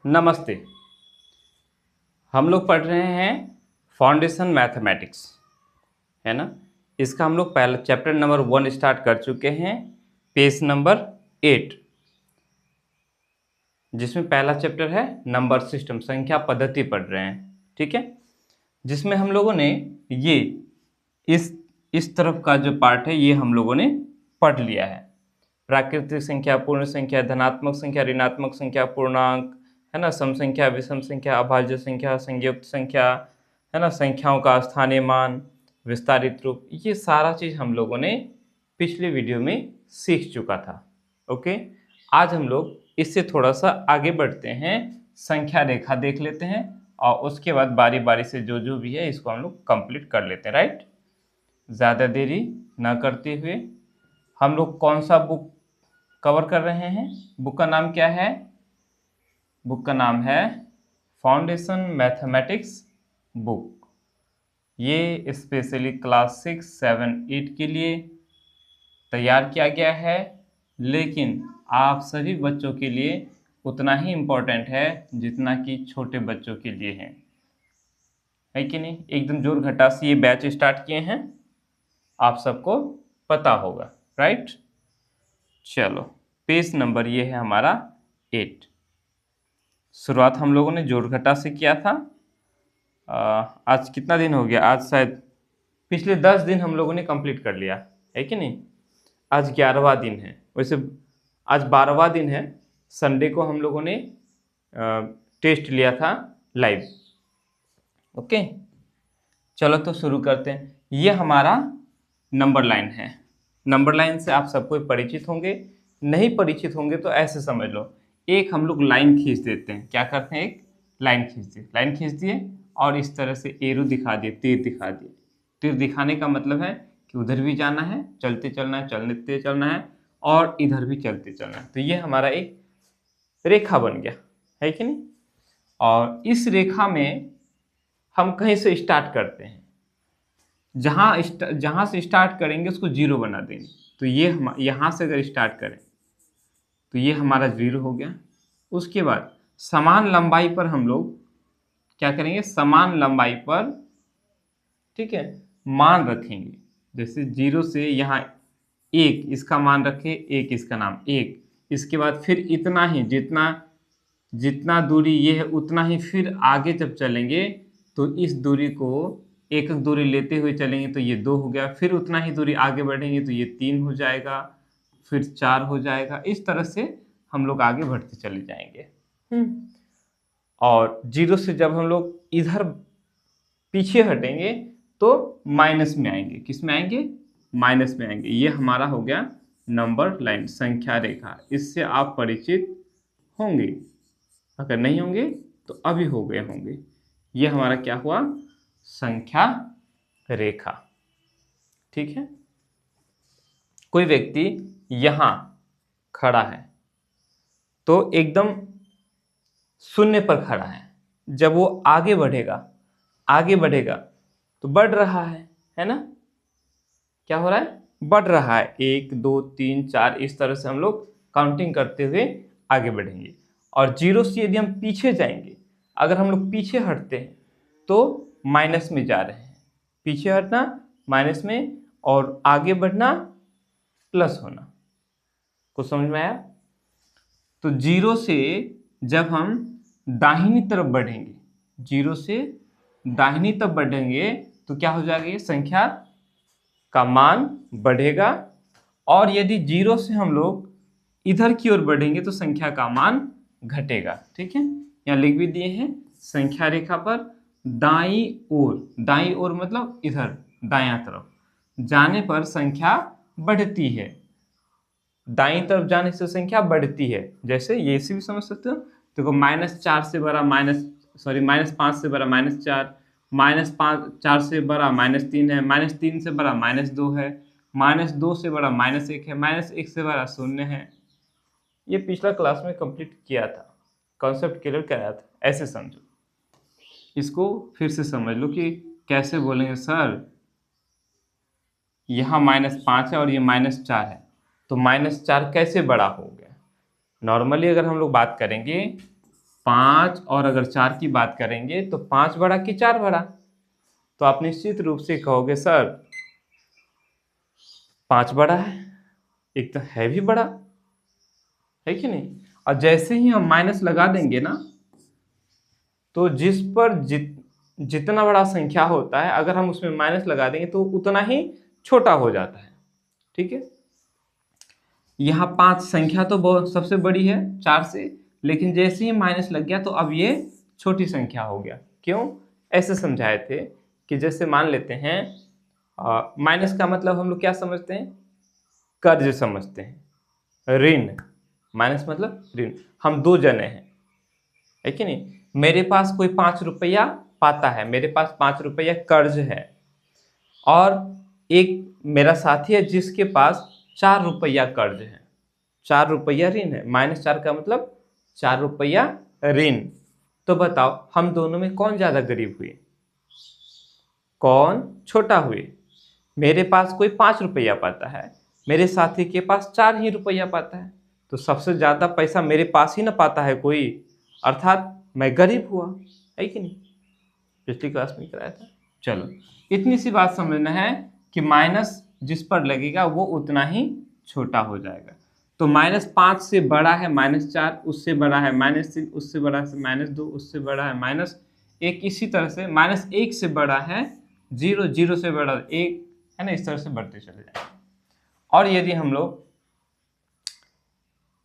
नमस्ते। हम लोग पढ़ रहे हैं फाउंडेशन मैथमेटिक्स, है ना। इसका हम लोग पहला चैप्टर नंबर 1 स्टार्ट कर चुके हैं, पेज नंबर 8, जिसमें पहला चैप्टर है नंबर सिस्टम, संख्या पद्धति पढ़ रहे हैं, ठीक है। जिसमें हम लोगों ने ये इस तरफ का जो पार्ट है ये हम लोगों ने पढ़ लिया है। प्राकृतिक संख्या, पूर्ण संख्या, धनात्मक संख्या, ऋणात्मक संख्या, पूर्णांक, है ना, सम संख्या, विषम संख्या, अभाज्य संख्या, संयुक्त संख्या, है ना, संख्याओं का स्थानीय मान, विस्तारित रूप, ये सारा चीज हम लोगों ने पिछले वीडियो में सीख चुका था। ओके, आज हम लोग इससे थोड़ा सा आगे बढ़ते हैं, संख्या रेखा देख लेते हैं और उसके बाद बारी बारी से जो जो भी है इसको हम लोग कंप्लीट कर लेते हैं, राइट। ज़्यादा देरी ना करते हुए हम लोग कौन सा बुक कवर कर रहे हैं? बुक का नाम क्या है? बुक का नाम है फाउंडेशन मैथमेटिक्स बुक। ये स्पेशली क्लास 6, 7, 8 के लिए तैयार किया गया है, लेकिन आप सभी बच्चों के लिए उतना ही इम्पोर्टेंट है जितना कि छोटे बच्चों के लिए है कि नहीं। एकदम जोर घटा से ये बैच स्टार्ट किए हैं, आप सबको पता होगा, राइट। चलो, पेज नंबर ये है हमारा 8। शुरुआत हम लोगों ने जोड़ घटा से किया था। आज कितना दिन हो गया? आज शायद पिछले 10 दिन हम लोगों ने कंप्लीट कर लिया है कि नहीं। आज 11वां दिन है, वैसे आज 12वां दिन है। संडे को हम लोगों ने टेस्ट लिया था लाइव। ओके, चलो तो शुरू करते हैं। ये हमारा नंबर लाइन है। नंबर लाइन से आप सबको परिचित होंगे, नहीं परिचित होंगे तो ऐसे समझ लो, एक हम लोग लाइन खींच देते हैं। क्या करते हैं? एक लाइन खींच दिए और इस तरह से एरो दिखा दिए, तीर दिखा दिए। तीर दिखाने का मतलब है कि उधर भी जाना है, चलते चलना है, चलते चलना है, और इधर भी चलते चलना है। तो ये हमारा एक रेखा बन गया, है कि नहीं। और इस रेखा में हम कहीं से स्टार्ट करते हैं, जहां से स्टार्ट करेंगे उसको जीरो बना देंगे। तो ये हम यहाँ से अगर स्टार्ट करें तो ये हमारा जीरो हो गया। उसके बाद समान लंबाई पर हम लोग क्या करेंगे? समान लंबाई पर, ठीक है, मान रखेंगे। जैसे जीरो से यहाँ एक, इसका मान रखे, एक इसका नाम एक। इसके बाद फिर इतना ही, जितना दूरी ये है उतना ही फिर आगे जब चलेंगे तो इस दूरी को एक एक दूरी लेते हुए चलेंगे तो ये 2 हो गया। फिर उतना ही दूरी आगे बढ़ेंगे तो ये 3 हो जाएगा, फिर 4 हो जाएगा। इस तरह से हम लोग आगे बढ़ते चले जाएंगे। और जीरो से जब हम लोग इधर पीछे हटेंगे तो माइनस में आएंगे। किस में आएंगे? माइनस में आएंगे। ये हमारा हो गया नंबर लाइन, संख्या रेखा। इससे आप परिचित होंगे, अगर नहीं होंगे तो अभी हो गए होंगे। ये हमारा क्या हुआ? संख्या रेखा, ठीक है। कोई व्यक्ति यहां खड़ा है तो एकदम शून्य पर खड़ा है। जब वो आगे बढ़ेगा तो बढ़ रहा है ना। क्या हो रहा है? बढ़ रहा है। 1 2 3 4 इस तरह से हम लोग काउंटिंग करते हुए आगे बढ़ेंगे। और जीरो से यदि हम पीछे जाएंगे, अगर हम लोग पीछे हटते हैं तो माइनस में जा रहे हैं। पीछे हटना माइनस में और आगे बढ़ना प्लस होना। कुछ समझ में आया? तो जीरो से जब हम दाहिनी तरफ बढ़ेंगे, जीरो से दाहिनी तरफ बढ़ेंगे तो क्या हो जाएगा? ये संख्या का मान बढ़ेगा। और यदि जीरो से हम लोग इधर की ओर बढ़ेंगे तो संख्या का मान घटेगा, ठीक है। यहाँ लिख भी दिए हैं, संख्या रेखा पर दाई ओर मतलब इधर दायां तरफ जाने पर संख्या बढ़ती है। दाईं तरफ जाने से संख्या बढ़ती है। जैसे ये से भी समझ सकते हो। देखो, -4 से बड़ा -5 से बड़ा -4, -4 से बड़ा -3 है, -3 से बड़ा -2 है, -2 से बड़ा -1 है, -1 से बड़ा 0 है। ये पिछला क्लास में कंप्लीट किया था, कॉन्सेप्ट क्लियर कराया था। ऐसे समझो, इसको फिर से समझ लो कि कैसे बोलेंगे सर। यहाँ -5 है और ये -4 है, तो -4 कैसे बड़ा हो गया? नॉर्मली अगर हम लोग बात करेंगे 5 और अगर 4 की बात करेंगे तो 5 बड़ा कि 4 बड़ा, तो आप निश्चित रूप से कहोगे सर 5 बड़ा है, एक तो है भी बड़ा, है कि नहीं। और जैसे ही हम माइनस लगा देंगे ना, तो जिस पर जितना बड़ा संख्या होता है अगर हम उसमें माइनस लगा देंगे तो उतना ही छोटा हो जाता है, ठीक है। यहाँ 5 संख्या तो बहुत सबसे बड़ी है 4 से, लेकिन जैसे ही माइनस लग गया तो अब ये छोटी संख्या हो गया। क्यों? ऐसे समझाए थे कि जैसे मान लेते हैं माइनस का मतलब हम लोग क्या समझते हैं, कर्ज समझते हैं, ऋण। माइनस मतलब ऋण। हम 2 जने हैं, है कि नहीं। मेरे पास कोई 5 रुपया पाता है, मेरे पास 5 रुपया कर्ज है, और एक मेरा साथी है जिसके पास 4 रुपया कर्ज है, 4 रुपया ऋण है। -4 का मतलब 4 रुपया ऋण। तो बताओ हम दोनों में कौन ज्यादा गरीब हुए, कौन छोटा हुए। मेरे पास कोई 5 रुपया पाता है, मेरे साथी के पास 4 ही रुपया पाता है, तो सबसे ज्यादा पैसा मेरे पास ही ना पाता है कोई, अर्थात मैं गरीब हुआ, है कि नहीं। पिछली क्लास में कराया था। चलो इतनी सी बात समझना है कि माइनस जिस पर लगेगा वो उतना ही छोटा हो जाएगा। तो -5 से बड़ा है -4, उससे बड़ा है -3, उससे बड़ा है -2, उससे बड़ा है -1, इसी तरह से -1 से बड़ा है 0, 0 से बड़ा 1, है ना। इस तरह से बढ़ते चले जाएंगे। और यदि हम लोग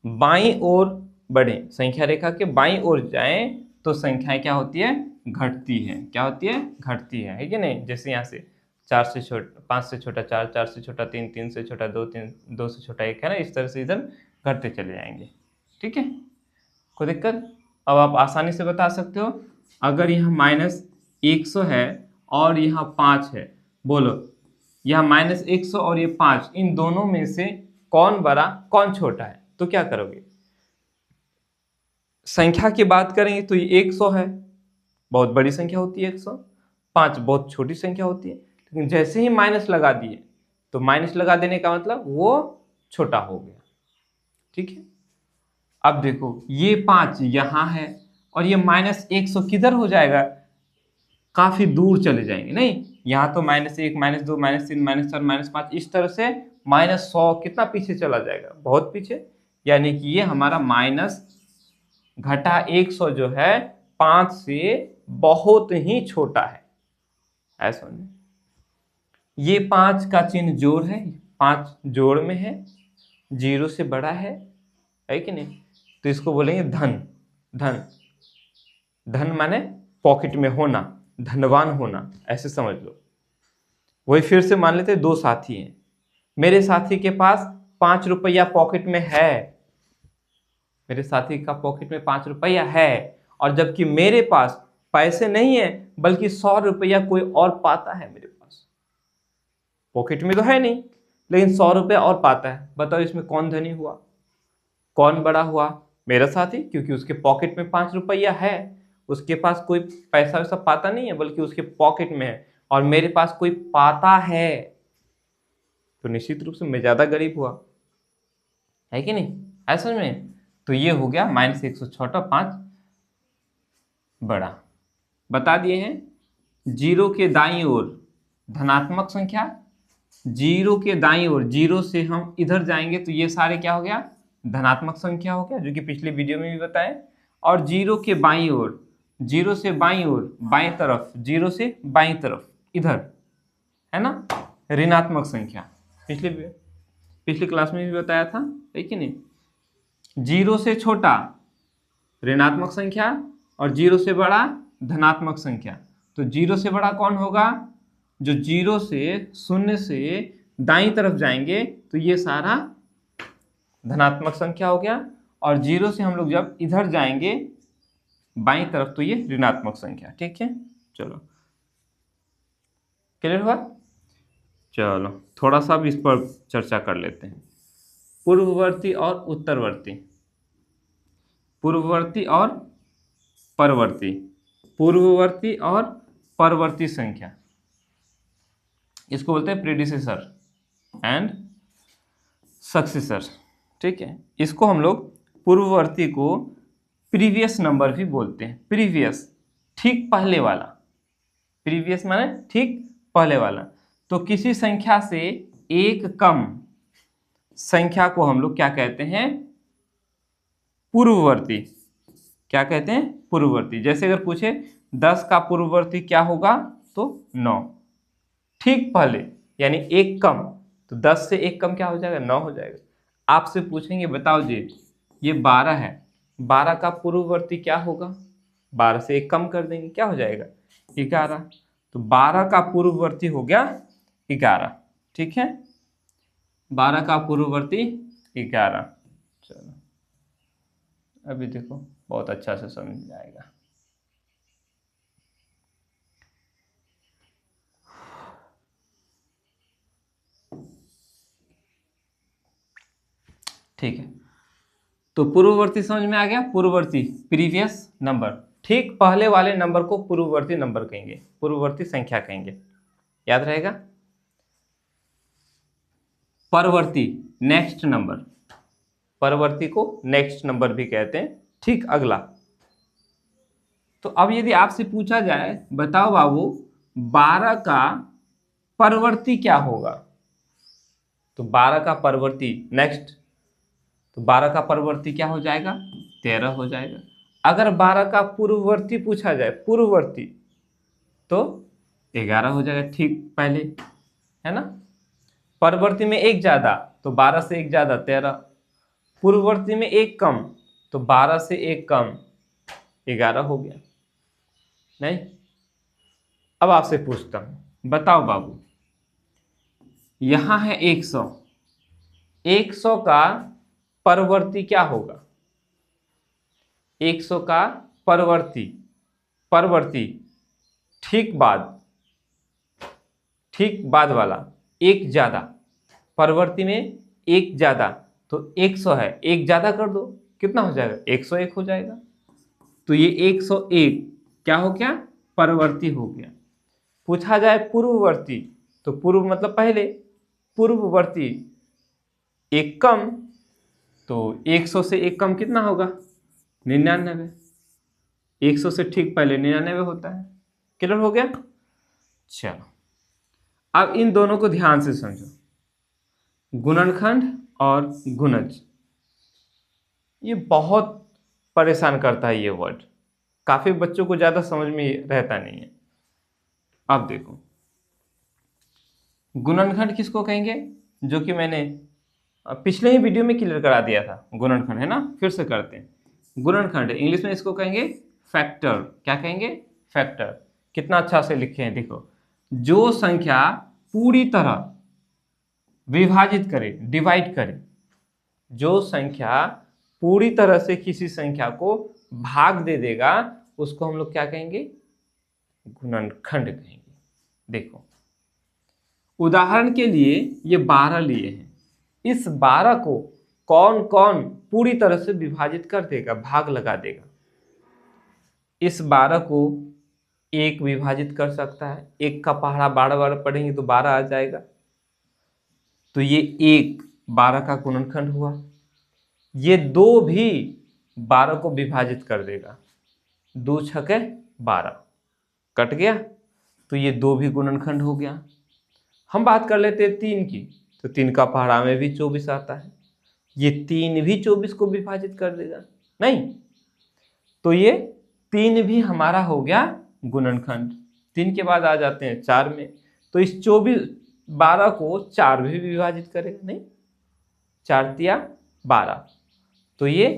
बाईं ओर बढ़े, संख्या रेखा के बाईं ओर जाएं, तो संख्याएं क्या होती है, घटती है। क्या होती है, घटती है कि नहीं। जैसे यहाँ से 4 से छोटा 5 से छोटा 4, 4 से छोटा 3, 3 से छोटा 2, 2 से छोटा 1, है ना। इस तरह से इधर घटते चले जाएंगे, ठीक है। कोई दिक्कत? अब आप आसानी से बता सकते हो, अगर यहाँ -100 है और यहाँ 5 है, बोलो यहाँ -100 और ये 5, इन दोनों में से कौन बड़ा कौन छोटा है, तो क्या करोगे। संख्या की बात करेंगे तो ये 100 है, बहुत बड़ी संख्या होती है 100, 5 बहुत छोटी संख्या होती है। लेकिन जैसे ही माइनस लगा दिए, तो माइनस लगा देने का मतलब वो छोटा हो गया, ठीक है। अब देखो ये 5 यहां है और ये -100 किधर हो जाएगा, काफी दूर चले जाएंगे। नहीं, यहाँ तो -1, -2, -3, -4, -5, इस तरह से -100 कितना पीछे चला जाएगा, बहुत पीछे। यानी कि ये हमारा -100 जो है 5 से बहुत ही छोटा है, ऐसा समझे। ये 5 का चिन्ह जोड़ है, 5 जोड़ में है, 0 से बड़ा है कि नहीं। तो इसको बोलेंगे धन। धन, धन माने पॉकेट में होना, धनवान होना, ऐसे समझ लो। वही फिर से मान लेते 2 साथी हैं, मेरे साथी के पास 5 रुपया पॉकेट में है, मेरे साथी का पॉकेट में 5 रुपया है, और जबकि मेरे पास पैसे नहीं है बल्कि 100 रुपया कोई और पाता है मेरे पास। पॉकेट में तो है नहीं लेकिन 100 रुपया और पाता है। बताओ इसमें कौन धनी हुआ, कौन बड़ा हुआ। मेरा साथी, क्योंकि उसके पॉकेट में 5 रुपया है, उसके पास कोई पैसा वैसा पाता नहीं है बल्कि उसके पॉकेट में है, और मेरे पास कोई पाता है, तो निश्चित रूप से मैं ज्यादा गरीब हुआ, है कि नहीं, ऐसा में। तो ये हो गया -100 छोटा, 5 बड़ा। बता दिए हैं। 0 के दाईं ओर धनात्मक संख्या, 0 के दाईं ओर, 0 से हम इधर जाएंगे तो ये सारे क्या हो गया, धनात्मक संख्या हो गया, जो कि पिछले वीडियो में भी बताएं। और 0 के बाईं ओर, 0 से बाईं ओर, बाईं तरफ, 0 से बाईं तरफ इधर, है ना, ऋणात्मक संख्या। पिछली क्लास में भी बताया था, है कि नहीं। 0 से छोटा ऋणात्मक संख्या और 0 से बड़ा धनात्मक संख्या। तो 0 से बड़ा कौन होगा, जो 0 से, 0 से दाईं तरफ जाएंगे तो ये सारा धनात्मक संख्या हो गया, और 0 से हम लोग जब इधर जाएंगे बाईं तरफ तो ये ऋणात्मक संख्या, ठीक है। चलो क्लियर हुआ। चलो थोड़ा सा भी इस पर चर्चा कर लेते हैं। पूर्ववर्ती और उत्तरवर्ती, पूर्ववर्ती और परवर्ती, पूर्ववर्ती और परवर्ती संख्या, इसको बोलते हैं प्रीडिसेसर एंड सक्सेसर, ठीक है। इसको हम लोग पूर्ववर्ती को प्रीवियस नंबर भी बोलते हैं। प्रीवियस ठीक पहले वाला, प्रीवियस माने ठीक पहले वाला। तो किसी संख्या से एक कम संख्या को हम लोग क्या कहते हैं? पूर्ववर्ती। क्या कहते हैं? पूर्ववर्ती। जैसे अगर पूछे 10 का पूर्ववर्ती क्या होगा, तो 9। ठीक पहले यानी एक कम, तो 10 से एक कम क्या हो जाएगा? 9 हो जाएगा। आपसे पूछेंगे बताओ जी ये 12 है, 12 का पूर्ववर्ती क्या होगा? 12 से एक कम कर देंगे, क्या हो जाएगा? 11। तो 12 का पूर्ववर्ती हो गया 11। ठीक है, 12 का पूर्ववर्ती 11। चलो अभी देखो बहुत अच्छा से समझ जाएगा। ठीक है, तो पूर्ववर्ती समझ में आ गया। पूर्ववर्ती प्रीवियस नंबर, ठीक पहले वाले नंबर को पूर्ववर्ती नंबर कहेंगे, पूर्ववर्ती संख्या कहेंगे, याद रहेगा। परवर्ती नेक्स्ट नंबर, परवर्ती को नेक्स्ट नंबर भी कहते हैं, ठीक अगला। तो अब यदि आपसे पूछा जाए बताओ बाबू 12 का परवर्ती क्या होगा, तो 12 का परवर्ती नेक्स्ट, तो 12 का परवर्ती क्या हो जाएगा? 13 हो जाएगा। अगर 12 का पूर्ववर्ती पूछा जाए, पूर्ववर्ती, तो 11 हो जाएगा ठीक पहले, है ना। परवर्ती में एक ज्यादा, तो 12 से एक ज्यादा 13। पूर्ववर्ती में एक कम, तो 12 से एक कम 11 हो गया। नहीं, अब आपसे पूछता हूं बताओ बाबू यहां है 100, 100 का परवर्ती क्या होगा? 100 का परवर्ती, परवर्ती ठीक बाद वाला एक ज्यादा, परवर्ती में एक ज्यादा, तो 100 है, एक ज्यादा कर दो कितना हो जाएगा? 101 हो जाएगा। तो ये 101 क्या हो गया? परवर्ती हो गया। पूछा जाए पूर्ववर्ती, तो पूर्व मतलब पहले, पूर्ववर्ती एक कम, तो 100 से एक कम कितना होगा? 99। 100 से ठीक पहले 99 होता है। क्लियर हो गया? चलो अब इन दोनों को ध्यान से समझो, गुणनखंड और गुणज। ये बहुत परेशान करता है ये वर्ड, काफी बच्चों को ज्यादा समझ में रहता नहीं है। अब देखो गुणनखंड किसको कहेंगे, जो कि मैंने पिछले ही वीडियो में क्लियर करा दिया था। गुणनखंड है ना, फिर से करते हैं। गुणनखंड इंग्लिश में इसको कहेंगे फैक्टर। क्या कहेंगे? फैक्टर। कितना अच्छा से लिखे हैं देखो, जो संख्या पूरी तरह विभाजित करे, डिवाइड करे, जो संख्या पूरी तरह से किसी संख्या को भाग दे देगा उसको हम लोग क्या कहेंगे? गुणनखंड कहेंगे। देखो उदाहरण के लिए ये 12 लिए हैं, इस 12 को कौन कौन पूरी तरह से विभाजित कर देगा, भाग लगा देगा? इस 12 को एक विभाजित कर सकता है, एक का पहाड़ा 12 बार पढ़ेंगे तो 12 आ जाएगा, तो ये एक 12 का गुणनखंड हुआ। ये 2 भी 12 को विभाजित कर देगा, 2 छके 12 कट गया, तो ये 2 भी गुणनखंड हो गया। हम बात कर लेते हैं 3 की, तो 3 का पहाड़ा में भी 24 आता है, ये 3 भी 24 को विभाजित कर देगा नहीं, तो ये 3 भी हमारा हो गया गुणनखंड। 3 के बाद आ जाते हैं 4 में, तो इस 12 को 4 भी विभाजित करेगा नहीं, 4 तिया 12, तो ये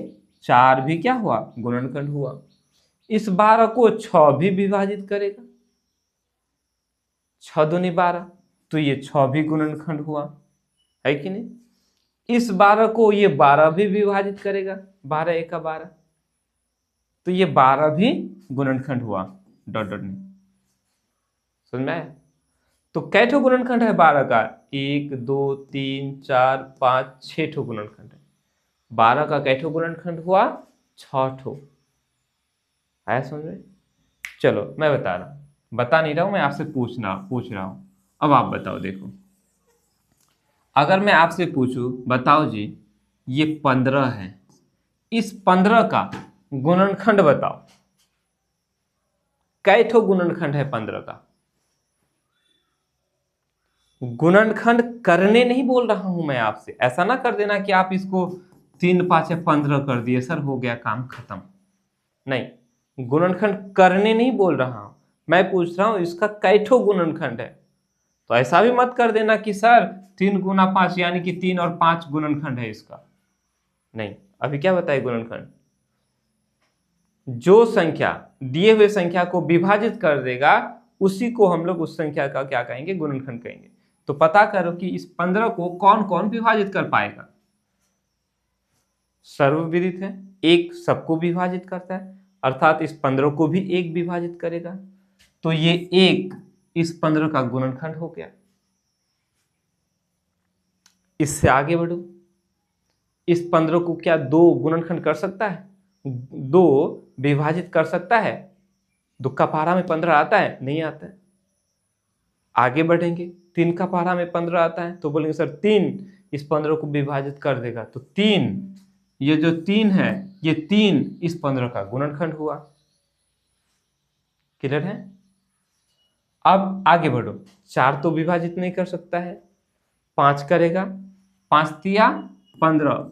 4 भी क्या हुआ? गुणनखंड हुआ। इस 12 को 6 भी विभाजित करेगा, 6 दूनी 12, तो ये 6 भी गुणनखंड हुआ, है कि नहीं। इस 12 को ये 12 भी विभाजित करेगा, 12 एका 12, तो ये 12 भी गुणनखंड हुआ। डॉट डॉट नहीं, समझ में आया? तो कै ठो गुणनखंड है 12 का? 1 2 3 4 5 6 ठो गुणनखंड है। 12 का कै ठो गुणनखंड हुआ? 6 ठो। आया समझ में? चलो मैं बता नहीं रहा हूं, मैं आपसे पूछ रहा हूं। अब आप बताओ, देखो अगर मैं आपसे पूछूं बताओ जी ये 15 है, इस 15 का गुणनखंड बताओ, कै ठो गुणनखंड है 15 का? गुणनखंड करने नहीं बोल रहा हूं मैं आपसे, ऐसा ना कर देना कि आप इसको 3 5 15 कर दिए सर, हो गया काम खत्म। नहीं, गुणनखंड करने नहीं बोल रहा हूं, मैं पूछ रहा हूं इसका कै ठो गुणनखंड है। तो ऐसा भी मत कर देना कि सर 3 गुना 5 यानी कि 3 और 5 गुणनखंड है इसका। नहीं, अभी क्या बताए गुणनखंड? जो संख्या दिए हुए संख्या को विभाजित कर देगा उसी को हम लोग उस संख्या का क्या कहेंगे? गुणनखंड कहेंगे। तो पता करो कि इस 15 को कौन कौन विभाजित कर पाएगा। सर्वविदित है, एक सबको विभाजित करता है, अर्थात इस 15 को भी एक विभाजित करेगा, तो ये एक इस 15 का गुणनखंड हो गया। इससे आगे बढ़ो, इस 15 को क्या 2 गुणनखंड कर सकता है? 2 विभाजित कर सकता है? 2 का पहाड़ा में 15 आता है? नहीं आता है। आगे बढ़ेंगे, 3 का पहाड़ा में 15 आता है, तो बोलेंगे सर 3 इस 15 को विभाजित कर देगा, तो 3, ये जो 3 है ये 3 इस 15 का गुणनखंड हुआ। क्लियर है? अब आगे बढ़ो, 4 तो विभाजित नहीं कर सकता है, 5 करेगा, 5 तिया 15,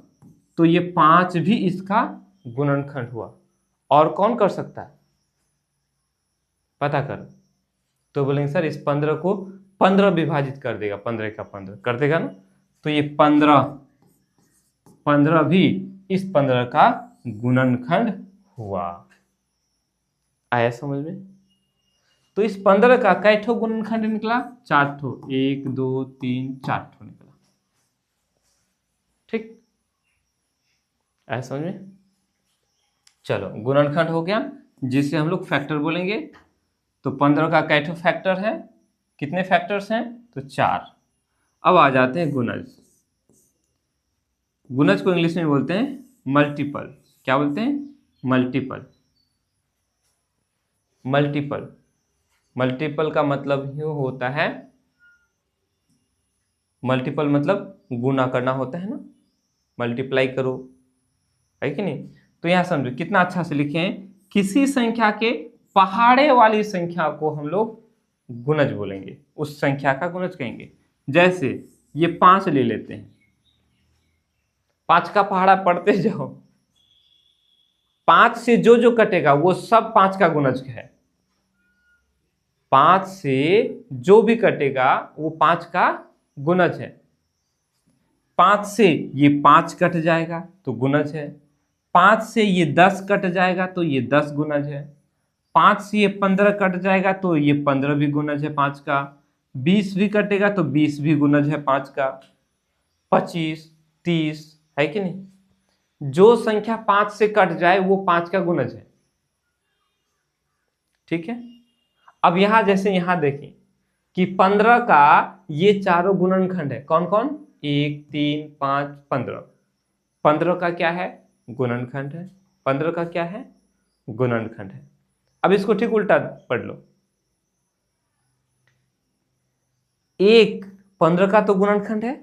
तो ये 5 भी इसका गुणनखंड हुआ। और कौन कर सकता है पता करो। तो बोलेंगे सर इस 15 को 15 विभाजित कर देगा, 15 का 15 कर देगा ना, तो ये 15 भी इस 15 का गुणनखंड हुआ। आया समझ में? तो इस 15 का कै ठो गुणनखंड निकला? 4 ठो, 1 2 3 4 ठो निकला। ठीक, आया समझ में? चलो, गुणनखंड हो गया जिसे हम लोग फैक्टर बोलेंगे। तो 15 का कै ठो फैक्टर है? कितने फैक्टर्स हैं? तो 4। अब आ जाते हैं गुणज। गुणज को इंग्लिश में बोलते हैं मल्टीपल। क्या बोलते हैं? मल्टीपल। मल्टीपल, मल्टीपल का मतलब यूं होता है, मल्टीपल मतलब गुना करना होता है ना, मल्टीप्लाई करो, है कि नहीं? तो यहां समझो कितना अच्छा से लिखे हैं, किसी संख्या के पहाड़े वाली संख्या को हम लोग गुणज बोलेंगे, उस संख्या का गुणज कहेंगे। जैसे ये 5 ले लेते हैं, 5 का पहाड़ा पढ़ते जाओ, 5 से जो जो कटेगा वो सब 5 का गुणज है। 5 से जो भी कटेगा वो 5 का गुणज है। 5 से ये 5 कट जाएगा तो गुणज है। 5 से ये 10 कट जाएगा तो ये 10 गुणज है। 5 से ये 15 कट जाएगा तो ये 15 भी गुणज है 5 का। 20 भी कटेगा तो 20 भी गुणज है 5 का। 25 30 है कि नहीं? जो संख्या 5 से कट जाए वो 5 का गुणज है। ठीक है, अब यहां जैसे यहां देखें कि 15 का ये चारों गुणनखंड है। कौन कौन? 1 3 5 15। 15 का क्या है? गुणनखंड है। 15 का क्या है? गुणनखंड है। अब इसको ठीक उल्टा पढ़ लो। 1 15 का तो गुणनखंड है।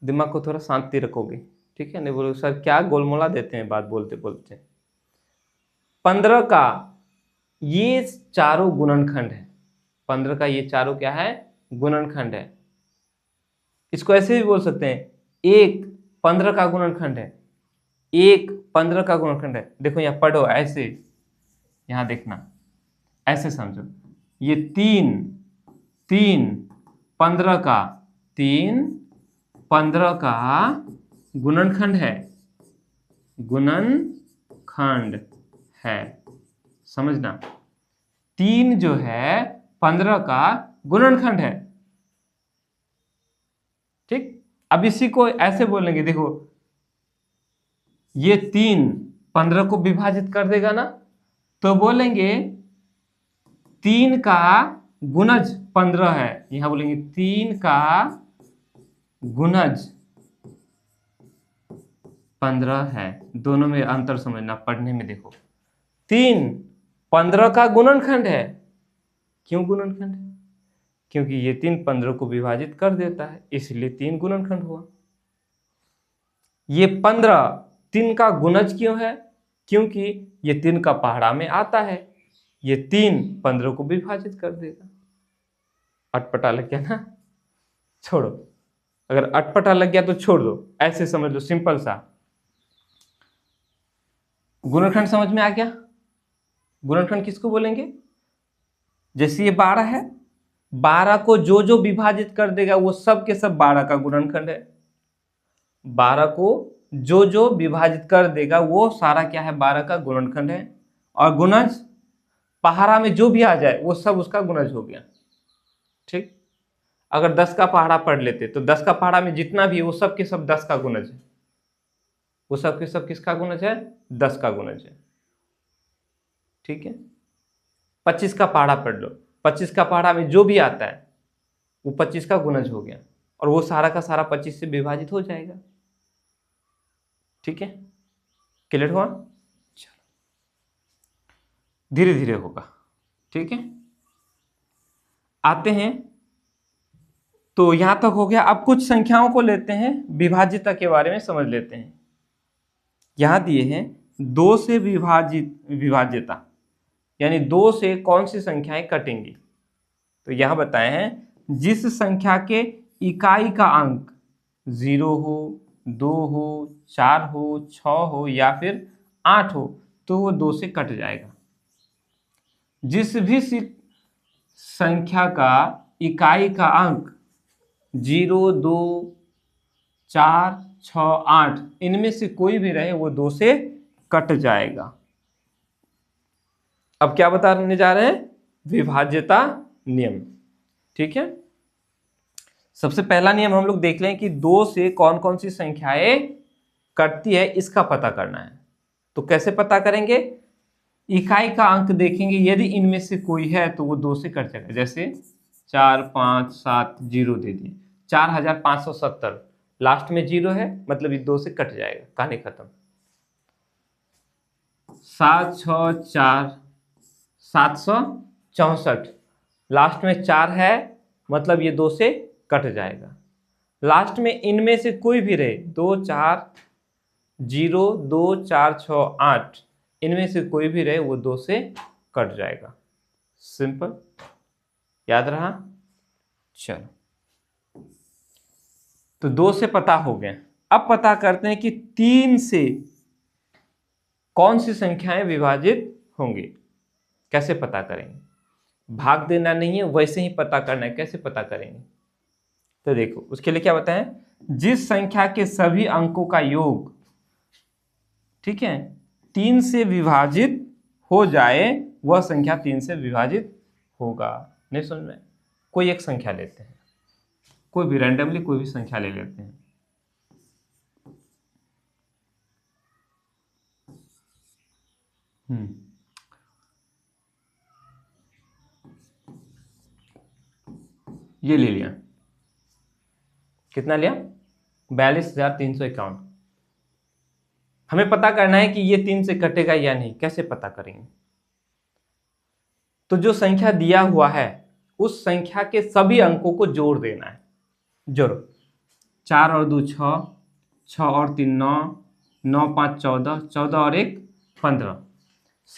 दिमाग को थोड़ा शांति रखोगे, ठीक है? नहीं बोलो सर क्या गोलमोला देते हैं बात बोलते बोलते। 15 का ये चारों गुणनखंड है। 15 का ये चारों क्या है? गुणनखंड है। इसको ऐसे भी बोल सकते हैं, 1 15 का गुणनखंड है। 1 15 का गुणनखंड है। देखो यहाँ पढ़ो ऐसे, यहाँ देखना, ऐसे समझो। ये 3 15 का 3 15 का गुणनखंड है, गुणनखंड है, समझना। 3 जो है 15 का गुणनखंड है। ठीक, अब इसी को ऐसे बोलेंगे, देखो ये 3 15 को विभाजित कर देगा ना, तो बोलेंगे 3 का गुणज 15 है। यहां बोलेंगे 3 का गुणज 15 है। दोनों में अंतर समझना, पढ़ने में देखो। 3 15 का गुणनखंड है। क्यों गुणनखंड है? क्योंकि ये 3 15 को विभाजित कर देता है, इसलिए 3 गुणनखंड हुआ। ये 15 3 का गुणज क्यों है? क्योंकि ये 3 का पहाड़ा में आता है। ये 3 15 को विभाजित कर देगा। अटपटा लग गया ना, छोड़ो। अगर अटपटा लग गया तो छोड़ दो, ऐसे समझ लो, सिंपल सा। गुणनखंड समझ में आ गया? गुणनखंड किसको बोलेंगे? जैसे ये 12 है, 12 को जो जो विभाजित कर देगा वो सब के सब 12 का गुणनखंड है। 12 को जो जो विभाजित कर देगा वो सारा क्या है? 12 का गुणनखंड है। और गुणज पहाड़ा में जो भी आ जाए वो सब उसका गुणज हो गया। ठीक, अगर 10 का पहाड़ा पढ़ लेते तो 10 का पहाड़ा में जितना भी है वो सब के सब 10 का गुणज है। वो सब के सब किसका गुणज है? 10 का गुणज है। ठीक है, 25 का पहाड़ा पढ़ लो, 25 का पहाड़ा में जो भी आता है वो 25 का गुणज हो गया, और वो सारा का सारा 25 से विभाजित हो जाएगा। ठीक है, क्लियर हुआ? चलो, धीरे धीरे होगा। ठीक है, आते हैं। तो यहां तक हो गया। अब कुछ संख्याओं को लेते हैं, विभाज्यता के बारे में समझ लेते हैं। यहां दिए हैं 2 से विभाज्यता, यानी 2 से कौन सी संख्याएं कटेंगी। तो यहां बताए हैं जिस संख्या के इकाई का अंक 0 हो, 2 हो, 4 हो, 6 हो या फिर 8 हो तो वो 2 से कट जाएगा। जिस भी संख्या का इकाई का अंक 0, 2, 4, 6, 8 इनमें से कोई भी रहे वो 2 से कट जाएगा। अब क्या बताने जा रहे हैं? विभाज्यता नियम। ठीक है, सबसे पहला नियम हम लोग देख लें कि 2 से कौन कौन सी संख्याएं कटती है, इसका पता करना है। तो कैसे पता करेंगे? इकाई का अंक देखेंगे, यदि इनमें से कोई है तो वो 2 से कट जाएगा। जैसे 4, 5, 7 0 दे दिए, 4570, लास्ट में 0 है मतलब ये 2 से कट जाएगा, कहानी खत्म। 7, 6, 4 764, लास्ट में 4 है मतलब ये 2 से कट जाएगा। लास्ट में इनमें से कोई भी रहे, 2, 4, 0, 2, 4, 6, 8 इनमें से कोई भी रहे वो 2 से कट जाएगा। सिंपल, याद रहा? चलो, तो 2 से पता हो गया। अब पता करते हैं कि 3 से कौन सी संख्याएं विभाजित होंगी। कैसे पता करेंगे? भाग देना नहीं है, वैसे ही पता करना है। कैसे पता करेंगे? तो देखो, उसके लिए क्या बताएं? जिस संख्या के सभी अंकों का योग, ठीक है, 3 से विभाजित हो जाए वह संख्या 3 से विभाजित होगा। नहीं समझ में? कोई एक संख्या लेते हैं, कोई भी रैंडमली कोई भी संख्या ले लेते हैं। ये ले लिया, कितना लिया? 42,351। हमें पता करना है कि ये 3 से कटेगा या नहीं। कैसे पता करेंगे? तो जो संख्या दिया हुआ है उस संख्या के सभी अंकों को जोड़ देना है। जोड़ो, 4 और 2 6, 6 और 3 9, 9 5 14, 14 और 1 15।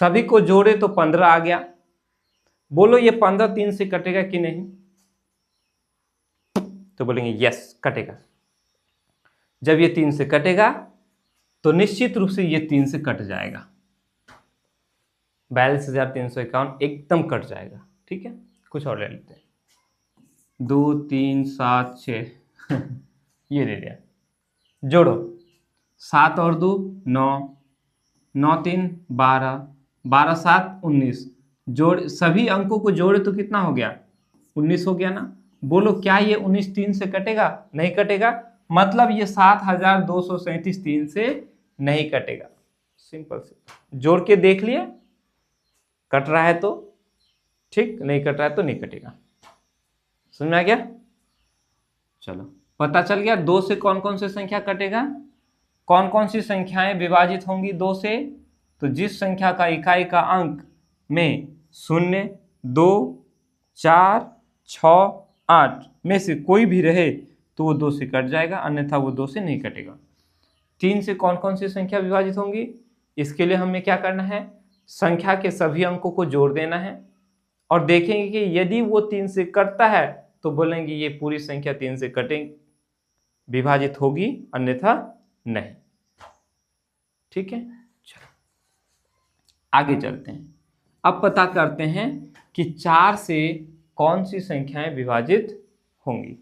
सभी को जोड़े तो 15 आ गया। बोलो ये 15 3 से कटेगा कि नहीं? तो बोलेंगे यस कटेगा। जब ये 3 से कटेगा तो निश्चित रूप से ये 3 से कट जाएगा। 42,351 एकदम कट जाएगा। ठीक है, कुछ और ले लेते हैं। 2 3 7 6 ये ले लिया। जोड़ो, 7 और 2 9, 9 3 12, 12 7 19। जोड़, सभी अंकों को जोड़े तो कितना हो गया? 19 हो गया ना। बोलो क्या ये 19 3 से कटेगा? नहीं कटेगा, मतलब ये 7,237 3 से नहीं कटेगा। सिंपल से जोड़ के देख लिया, कट रहा है तो ठीक, नहीं कट रहा है तो नहीं कटेगा। समझ में आ गया? चलो, पता चल गया 2 से कौन कौन सी संख्या कटेगा, कौन कौन सी संख्याएं विभाजित होंगी 2 से। तो जिस संख्या का इकाई का अंक में 0, 2, 4, 6, 8 में से कोई भी रहे तो वो 2 से कट जाएगा, अन्यथा वो 2 से नहीं कटेगा। 3 से कौन कौन सी संख्या विभाजित होंगी? इसके लिए हमें क्या करना है, संख्या के सभी अंकों को जोड़ देना है और देखेंगे कि यदि वो 3 से कटता है तो बोलेंगे ये पूरी संख्या 3 से कटेंगी, विभाजित होगी, अन्यथा नहीं। ठीक है, चलो आगे चलते हैं। अब पता करते हैं कि 4 से कौन सी संख्याएं विभाजित होंगी,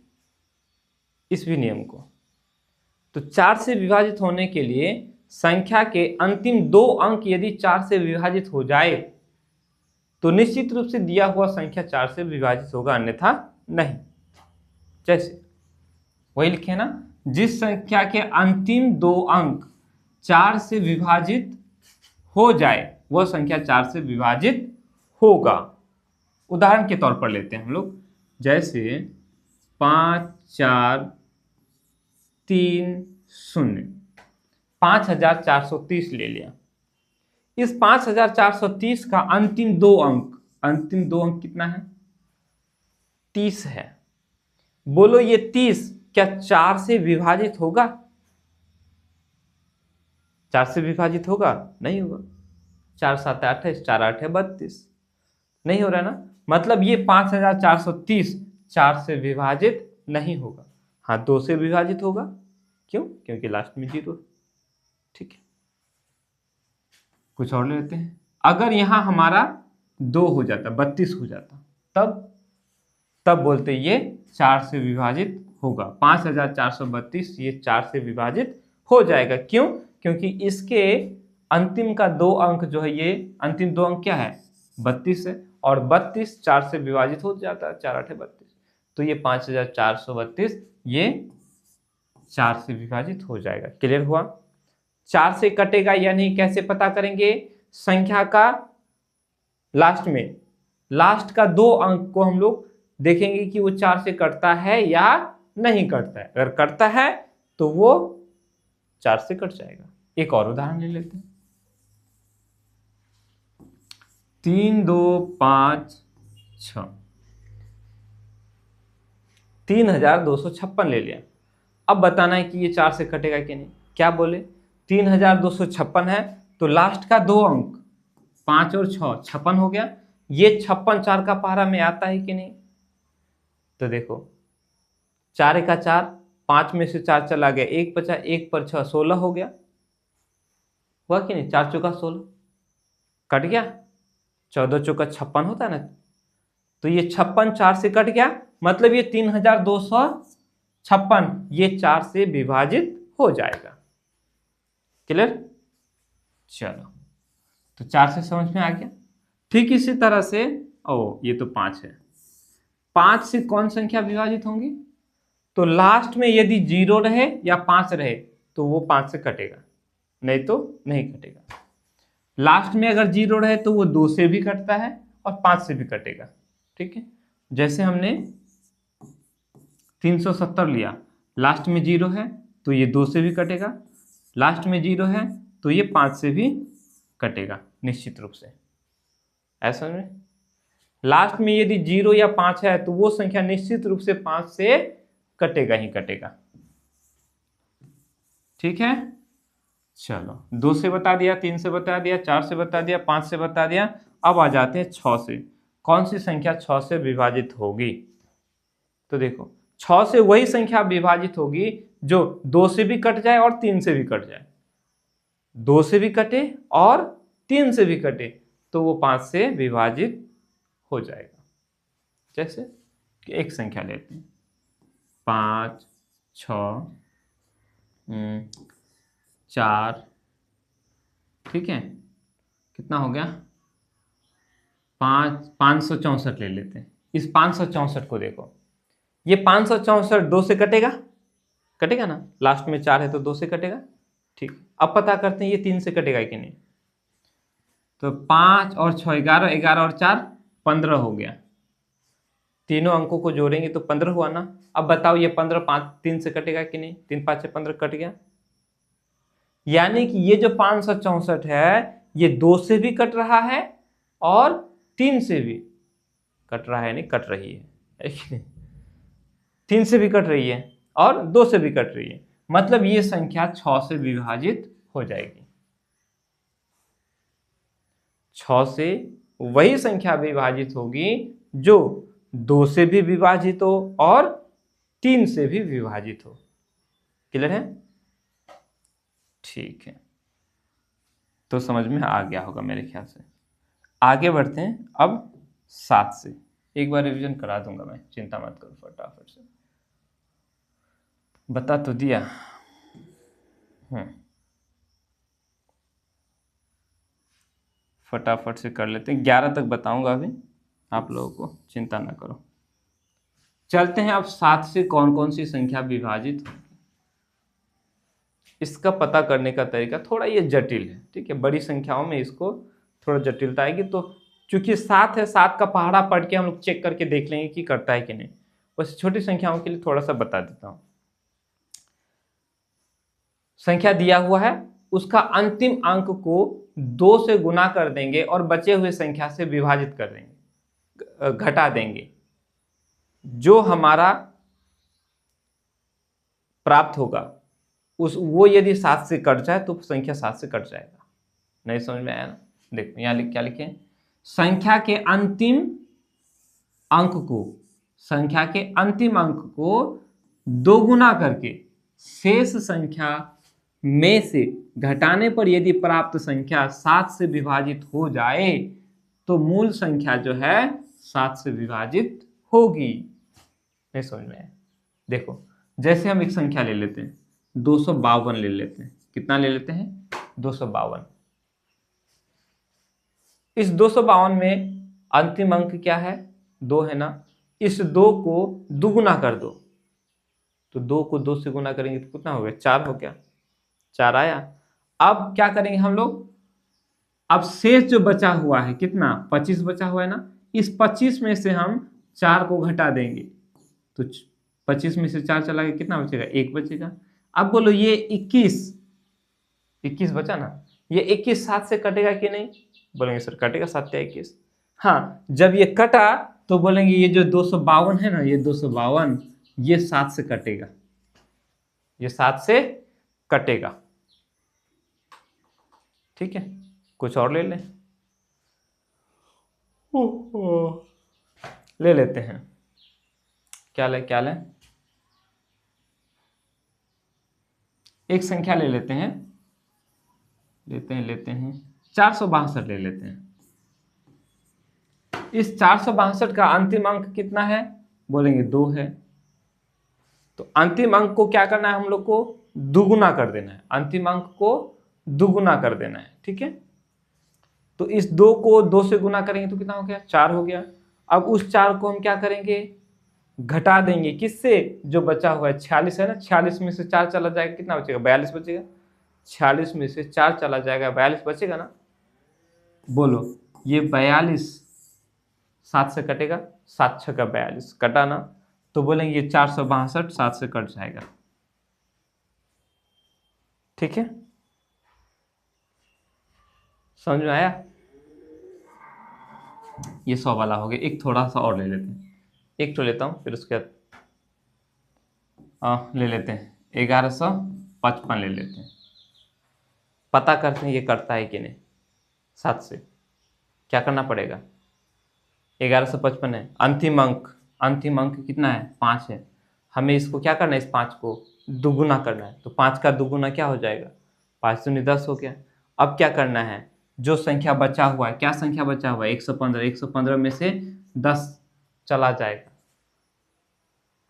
इस भी नियम को। तो 4 से विभाजित होने के लिए संख्या के अंतिम 2 अंक यदि 4 से विभाजित हो जाए तो निश्चित रूप से दिया हुआ संख्या 4 से विभाजित होगा, अन्यथा नहीं। जैसे वही लिखे ना, जिस संख्या के अंतिम 2 अंक 4 से विभाजित हो जाए वह संख्या 4 से विभाजित होगा। उदाहरण के तौर पर लेते हैं हम लोग, जैसे 5 4 3 0, 5430 ले लिया। इस 5430 का अंतिम 2 अंक कितना है? 30 है। बोलो ये 30 क्या 4 से विभाजित होगा? 4 से विभाजित होगा? नहीं होगा। 4 7 28, 4 8 32, नहीं हो रहा ना। मतलब ये 5430 4 से विभाजित नहीं होगा। हाँ, 2 से विभाजित होगा। क्यों? क्योंकि लास्ट में 0 है। ठीक है, कुछ और ले लेते हैं। अगर यहां हमारा 2 हो जाता, 32 हो जाता, तब बोलते ये 4 से विभाजित होगा। 5432 ये 4 से विभाजित हो जाएगा। क्यों? क्योंकि इसके अंतिम का 2 अंक जो है, ये अंतिम 2 अंक क्या है? 32 है, और 32 4 से विभाजित हो जाता है, 4 8 32, तो ये 5432 ये 4 से विभाजित हो जाएगा। क्लियर हुआ? 4 से कटेगा या नहीं कैसे पता करेंगे? संख्या का लास्ट का 2 अंक को हम लोग देखेंगे कि वो 4 से कटता है या नहीं कटता है। अगर कटता है तो वो 4 से कट जाएगा। एक और उदाहरण ले लेते हैं। 3 2 5 6, 3256 ले लिया। अब बताना है कि ये 4 से कटेगा कि नहीं। क्या बोले? 3256 है तो लास्ट का 2 अंक 5 और 6 56 हो गया। ये 56 4 का पहाड़ा में आता है कि नहीं? तो देखो 4 का 4, 5 में से 4 चला गया, 1 बचा, 1 पर 6 16 हो गया। हुआ कि नहीं? 4 चौका 16 कट गया। 14 चौका 56 होता है ना, तो ये 56 4 से कट गया। मतलब ये 3256 ये 4 से विभाजित हो जाएगा। क्लियर? चलो, तो 4 से समझ में आ गया। ठीक इसी तरह से ये तो 5 है। 5 से कौन संख्या विभाजित होंगी? तो लास्ट में यदि 0 रहे या 5 रहे तो वो 5 से कटेगा, नहीं तो नहीं कटेगा। लास्ट में अगर 0 रहे तो वो 2 से भी कटता है और 5 से भी कटेगा। ठीक है, जैसे हमने 370 लिया, लास्ट में 0 है तो ये 2 से भी कटेगा, लास्ट में 0 है तो ये 5 से भी कटेगा निश्चित रूप से। ऐसा में लास्ट में यदि 0 या 5 है तो वो संख्या निश्चित रूप से 5 से कटेगा ही कटेगा। ठीक है, चलो 2 से बता दिया, 3 से बता दिया, 4 से बता दिया, 5 से बता दिया। अब आ जाते हैं 6 से। कौन सी संख्या 6 से विभाजित होगी? तो देखो 6 से वही संख्या विभाजित होगी जो 2 से भी कट जाए और 3 से भी कट जाए। 2 से भी कटे और 3 से भी कटे तो वो 5 से विभाजित हो जाएगा। जैसे कि एक संख्या लेते हैं, 5 6 4, ठीक है, कितना हो गया? 564 ले लेते हैं। इस 564 को देखो, ये 564 2 से कटेगा, कटेगा ना, लास्ट में 4 है तो 2 से कटेगा। ठीक, अब पता करते हैं ये 3 से कटेगा कि नहीं। तो 5 और 6 11, 11 और 4 15 हो गया। तीनों अंकों को जोड़ेंगे तो 15 हुआ ना। अब बताओ ये 15 3 से कटेगा कि नहीं? 3 5 15 कट गया। यानी कि ये जो 564 है ये 2 से भी कट रहा है और 3 से भी कट रहा है, नहीं कट रही है, 3 से भी कट रही है और 2 से भी कट रही है। मतलब ये संख्या 6 से विभाजित हो जाएगी। 6 से वही संख्या विभाजित होगी जो 2 से भी विभाजित हो और 3 से भी विभाजित हो। क्लियर है? ठीक है, तो समझ में आ गया होगा मेरे ख्याल से। आगे बढ़ते हैं अब 7 से। एक बार रिवीजन करा दूंगा मैं, चिंता मत करो, फटाफट से बता तो दिया। फटाफट से कर लेते हैं, 11 तक बताऊंगा अभी आप लोगों को, चिंता ना करो। चलते हैं अब 7 से कौन कौन सी संख्या विभाजित होगी। इसका पता करने का तरीका थोड़ा ये जटिल है, ठीक है। बड़ी संख्याओं में इसको थोड़ा जटिलता आएगी, तो चूंकि 7 है, 7 का पहाड़ा पढ़ के हम लोग चेक करके देख लेंगे कि करता है कि नहीं। बस छोटी संख्याओं के लिए थोड़ा सा बता देता हूं। संख्या दिया हुआ है, उसका अंतिम अंक को 2 से गुना कर देंगे और बचे हुए संख्या से विभाजित कर देंगे, घटा देंगे। जो हमारा प्राप्त होगा वो यदि 7 से कट जाए तो संख्या 7 से कट जाएगा। नहीं समझ में आया ना? देखो यहाँ क्या लिखे, संख्या के अंतिम अंक को 2 गुना करके शेष संख्या में से घटाने पर यदि प्राप्त संख्या 7 से विभाजित हो जाए तो मूल संख्या जो है 7 से विभाजित होगी। नहीं समझ में आया? देखो जैसे हम एक संख्या ले लेते हैं, 252 ले लेते हैं। कितना ले लेते हैं? 252। इस 252 में अंतिम अंक क्या है? 2 है ना। इस 2 को दुगुना कर दो, तो 2 को 2 से गुना करेंगे तो कितना हो गया? 4 हो गया। 4 आया। अब क्या करेंगे हम लोग? अब शेष जो बचा हुआ है कितना? 25 बचा हुआ है ना। इस 25 में से हम 4 को घटा देंगे, तो 25 में से 4 चला गया, कितना बचेगा? 1 बचेगा। अब बोलो ये 21 बचा ना, ये 21 7 से कटेगा कि नहीं? बोलेंगे सर कटेगा, 7 या 21। हाँ, जब ये कटा तो बोलेंगे ये जो 252 है ना, ये 252 ये 7 से कटेगा, ये 7 से कटेगा। ठीक है, कुछ और ले लें, ले लेते हैं। क्या लें? एक संख्या ले लेते हैं 462 ले लेते हैं। इस 462 का अंतिम अंक कितना है? बोलेंगे 2 है। तो अंतिम अंक को क्या करना है? हम लोग को दुगुना कर देना है। अंतिम अंक को दुगुना कर देना है, ठीक है। तो इस 2 को 2 से गुना करेंगे तो कितना हो गया? 4 हो गया। अब उस 4 को हम क्या करेंगे? घटा देंगे। किससे? जो बचा हुआ है 46 है ना, 46 में से 4 चला जाएगा, कितना बचेगा? 42 बचेगा। 46 में से 4 चला जाएगा, 42 बचेगा ना। बोलो ये 42 7 से कटेगा, 7 6 का 42 कटा ना, तो बोलेंगे ये 462 7 से कट जाएगा। ठीक है, समझ में आया? ये 100 वाला हो गया। एक थोड़ा सा और ले लेते हैं, एक तो लेता हूं, फिर उसके बाद ले लेते हैं 1155 ले लेते हैं। पता करते हैं ये करता है कि नहीं। 7 से क्या करना पड़ेगा? 1155 है। अंतिम अंक कितना है? 5 है। हमें इसको क्या करना है? इस 5 को दुगुना करना है। तो 5 का दुगुना क्या हो जाएगा? 5 दूनी 10 हो गया। अब क्या करना है? जो संख्या बचा हुआ है, क्या संख्या बचा हुआ है? 115। 115 में से 10 चला जाएगा।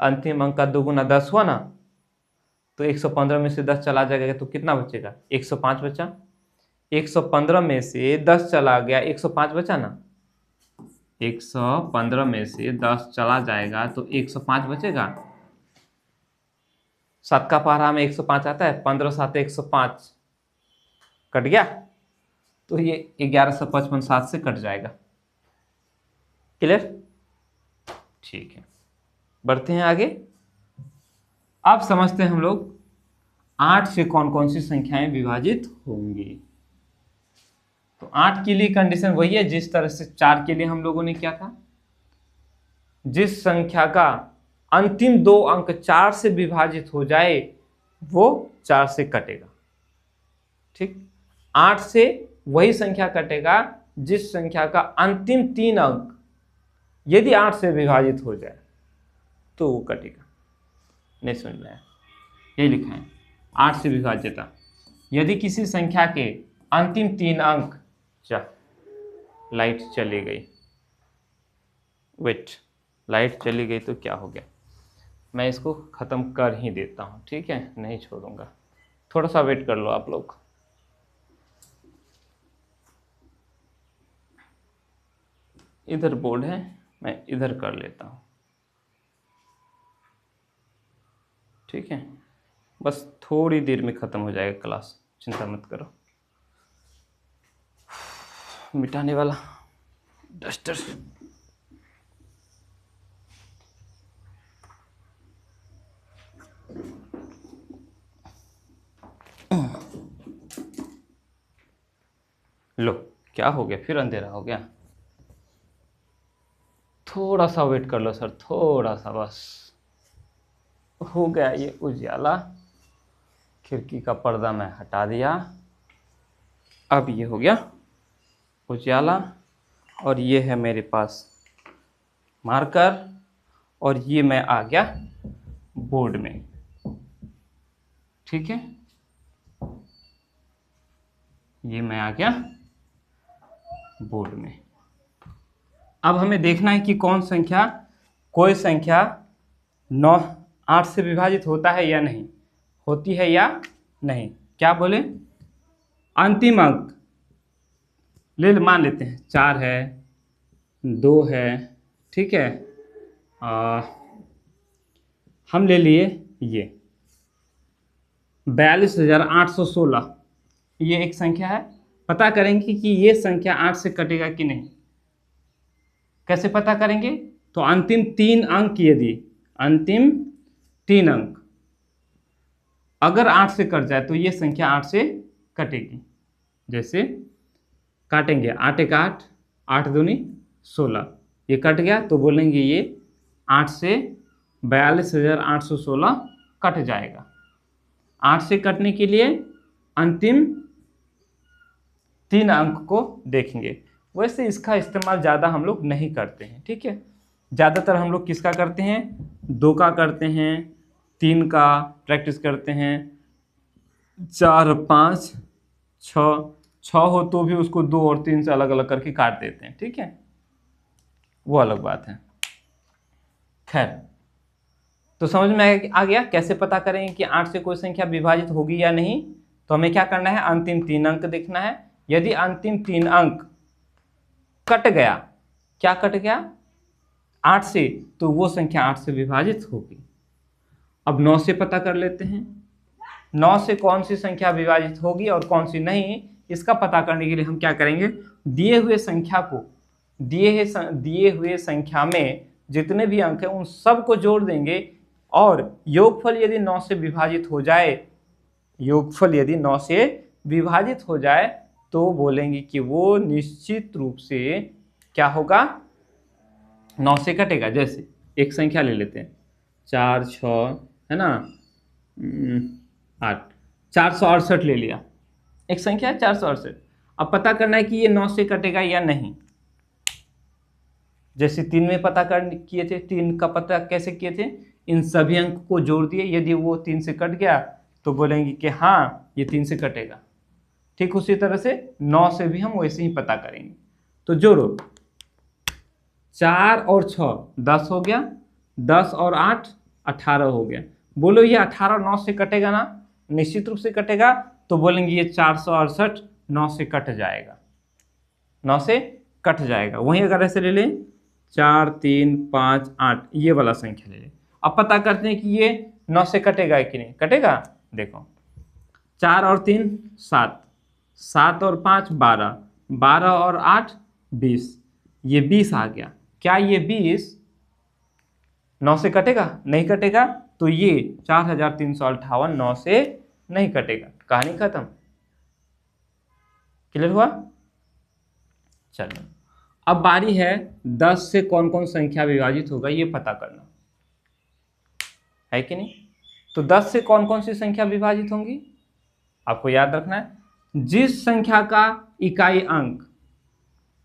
अंतिम अंक का दुगुना 10 हुआ ना, तो 115 में से 10 चला जाएगा तो कितना बचेगा? 105 बचा। 115 में से 10 चला गया, 105 बचा ना। 115 में से 10 चला जाएगा तो 105 बचेगा। 7 का पहाड़ा में 105 आता है, 15 7 105 कट गया, तो ये 1155 7 से कट जाएगा। क्लियर? ठीक है, बढ़ते हैं आगे। अब समझते हैं हम लोग 8 से कौन कौन सी संख्याएं विभाजित होंगी। तो 8 के लिए कंडीशन वही है जिस तरह से 4 के लिए हम लोगों ने किया था। जिस संख्या का अंतिम 2 अंक 4 से विभाजित हो जाए वो 4 से कटेगा। ठीक, 8 से वही संख्या कटेगा जिस संख्या का अंतिम 3 अंक यदि 8 से विभाजित हो जाए तो वो कटेगा। नहीं समझ में आया? यही लिखा है, 8 से विभाज्यता यदि किसी संख्या के अंतिम 3 अंक, लाइट चली गई, वेट, लाइट चली गई तो क्या हो गया, मैं इसको ख़त्म कर ही देता हूँ, ठीक है, नहीं छोड़ूंगा, थोड़ा सा वेट कर लो आप लोग। इधर बोर्ड है, मैं इधर कर लेता हूँ, ठीक है, बस थोड़ी देर में ख़त्म हो जाएगा क्लास, चिंता मत करो। मिटाने वाला डस्टर, लो क्या हो गया, फिर अंधेरा हो गया। थोड़ा सा वेट कर लो सर, थोड़ा सा, बस हो गया ये उजाला। खिड़की का पर्दा मैं हटा दिया, अब ये हो गया उजाला, और ये है मेरे पास मार्कर, और ये मैं आ गया बोर्ड में, ठीक है, ये मैं आ गया बोर्ड में। अब हमें देखना है कि कौन संख्या, कोई संख्या 8 से विभाजित होता है या नहीं, होती है या नहीं। क्या बोले, अंतिम अंक मान लेते हैं 4 है, 2 है, ठीक है, हम ले लिए ये 42,816, ये एक संख्या है। पता करेंगे कि ये संख्या 8 से कटेगा कि नहीं। कैसे पता करेंगे, तो अंतिम 3 अंक, यदि अंतिम 3 अंक अगर 8 से कट जाए तो ये संख्या 8 से कटेगी। जैसे काटेंगे, 8 एक 8, 8 दूनी 16, ये कट गया तो बोलेंगे ये 8 से 42,816 कट जाएगा। 8 से कटने के लिए अंतिम 3 अंक को देखेंगे। वैसे इसका इस्तेमाल ज़्यादा हम लोग नहीं करते हैं, ठीक है, ज़्यादातर हम लोग किसका करते हैं, 2 का करते हैं, 3 का प्रैक्टिस करते हैं, 4, 5, 6 हो तो भी उसको 2 और 3 से अलग अलग करके काट देते हैं, ठीक है, वो अलग बात है। खैर, तो समझ में आ गया कैसे पता करेंगे कि 8 से कोई संख्या विभाजित होगी या नहीं। तो हमें क्या करना है, अंतिम 3 अंक देखना है। यदि अंतिम 3 अंक कट गया, क्या कट गया, 8 से, तो वो संख्या 8 से विभाजित होगी। अब 9 से पता कर लेते हैं, 9 से कौन सी संख्या विभाजित होगी और कौन सी नहीं। इसका पता करने के लिए हम क्या करेंगे, दिए हुए संख्या को, दिए हुए संख्या में जितने भी अंक हैं उन सब को जोड़ देंगे, और योगफल यदि 9 से विभाजित हो जाए, योगफल यदि 9 से विभाजित हो जाए तो बोलेंगे कि वो निश्चित रूप से क्या होगा, 9 से कटेगा। जैसे एक संख्या ले लेते हैं, 4, 6 है ना, 8, 468 ले लिया, एक संख्या है 468। अब पता करना है कि ये 9 से कटेगा या नहीं। जैसे 3 में पता कर किए थे, 3 का पता कैसे किए थे, इन सभी अंक को जोड़ दिए, यदि वो 3 से कट गया तो बोलेंगे कि हाँ ये 3 से कटेगा। ठीक उसी तरह से 9 से भी हम वैसे ही पता करेंगे। तो जोड़ो, 4 और 6 10 हो गया, 10 और 8 18 हो गया। बोलो ये 18 9 से कटेगा ना, निश्चित रूप से कटेगा। तो बोलेंगे ये 468 9 से कट जाएगा, 9 से कट जाएगा। वहीं अगर ऐसे ले लें 4, 3, 5, 8, ये वाला संख्या ले लें। अब पता करते हैं कि ये 9 से कटेगा कि नहीं कटेगा। देखो 4 और 3 7, 7 और 5 12, 12 और 8 20, ये 20 आ गया। क्या ये 20 9 से कटेगा, नहीं कटेगा। तो ये 4358 9 से नहीं कटेगा। कहानी खत्म, क्लियर हुआ। चलो अब बारी है 10 से कौन कौन संख्या विभाजित होगा ये पता करना है कि नहीं। तो 10 से कौन कौन सी संख्या विभाजित होंगी, आपको याद रखना है, जिस संख्या का इकाई अंक